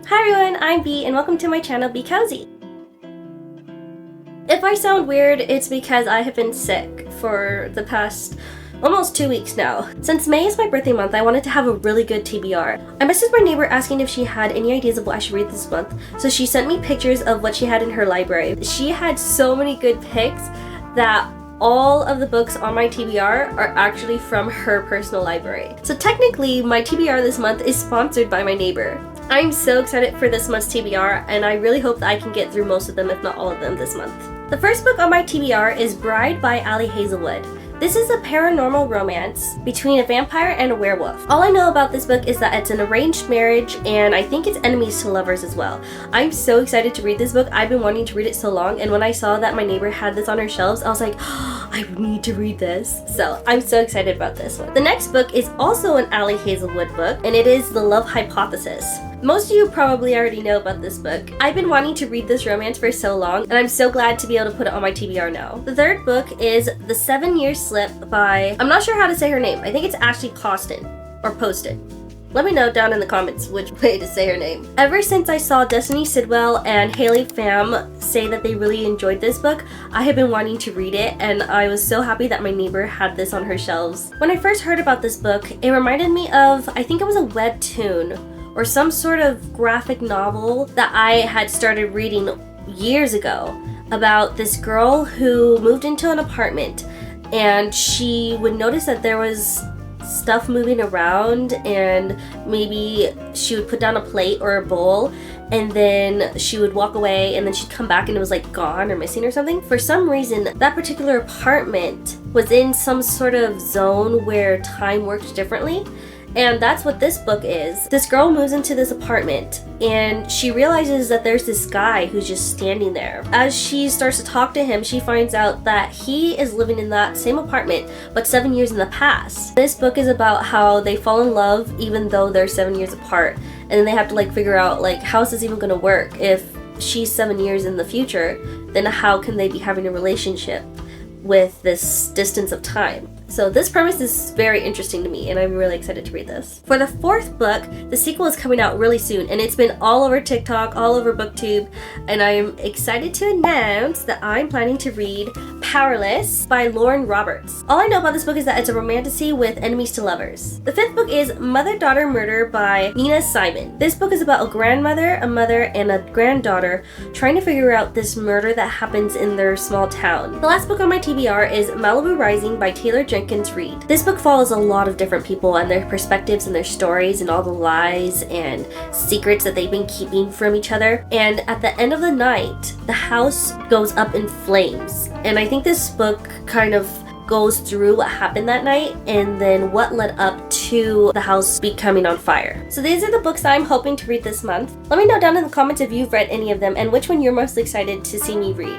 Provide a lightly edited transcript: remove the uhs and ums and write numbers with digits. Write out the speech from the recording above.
Hi everyone, I'm Bee and welcome to my channel Be Cozy. If I sound weird, it's because I have been sick for the past almost 2 weeks now. Since May is my birthday month, I wanted to have a really good TBR. I messaged my neighbor asking if she had any ideas of what I should read this month, so she sent me pictures of what she had in her library. She had so many good picks that all of the books on my TBR are actually from her personal library. So technically, my TBR this month is sponsored by my neighbor. I'm so excited for this month's TBR, and I really hope that I can get through most of them, if not all of them, this month. The first book on my TBR is Bride by Ali Hazelwood. This is a paranormal romance between a vampire and a werewolf. All I know about this book is that it's an arranged marriage, and I think it's enemies to lovers as well. I'm so excited to read this book. I've been wanting to read it so long, and when I saw that my neighbor had this on her shelves, I was like, oh, I need to read this. So I'm so excited about this one. The next book is also an Ali Hazelwood book, and it is The Love Hypothesis. Most of you probably already know about this book. I've been wanting to read this romance for so long, and I'm so glad to be able to put it on my TBR now. The third book is The 7-Year Slip by, I'm not sure how to say her name. I think it's Ashley Poston, or Poston. Let me know down in the comments which way to say her name. Ever since I saw Destiny Sidwell and Haley Pham say that they really enjoyed this book, I have been wanting to read it, and I was so happy that my neighbor had this on her shelves. When I first heard about this book, it reminded me of, I think it was a webtoon, or some sort of graphic novel that I had started reading years ago about this girl who moved into an apartment, and she would notice that there was stuff moving around, and maybe she would put down a plate or a bowl, and then she would walk away, and then she'd come back and it was like gone or missing or something. For some reason, that particular apartment was in some sort of zone where time worked differently. And that's what this book is. This girl moves into this apartment and she realizes that there's this guy who's just standing there. As she starts to talk to him, she finds out that he is living in that same apartment, but 7 years in the past. This book is about how they fall in love even though they're 7 years apart. And then they have to figure out how is this even gonna work? If she's 7 years in the future, then how can they be having a relationship with this distance of time? So this premise is very interesting to me, and I'm really excited to read this. For the fourth book, the sequel is coming out really soon, and it's been all over TikTok, all over BookTube, and I'm excited to announce that I'm planning to read Powerless by Lauren Roberts. All I know about this book is that it's a romantasy with enemies to lovers. The fifth book is Mother-Daughter Murder by Nina Simon. This book is about a grandmother, a mother, and a granddaughter trying to figure out this murder that happens in their small town. The last book on my TBR is Malibu Rising by Taylor Jenkins Reid. This book follows a lot of different people and their perspectives and their stories and all the lies and secrets that they've been keeping from each other. And at the end of the night, the house goes up in flames. And I think this book kind of goes through what happened that night and then what led up to the house becoming on fire. So these are the books that I'm hoping to read this month. Let me know down in the comments if you've read any of them and which one you're most excited to see me read.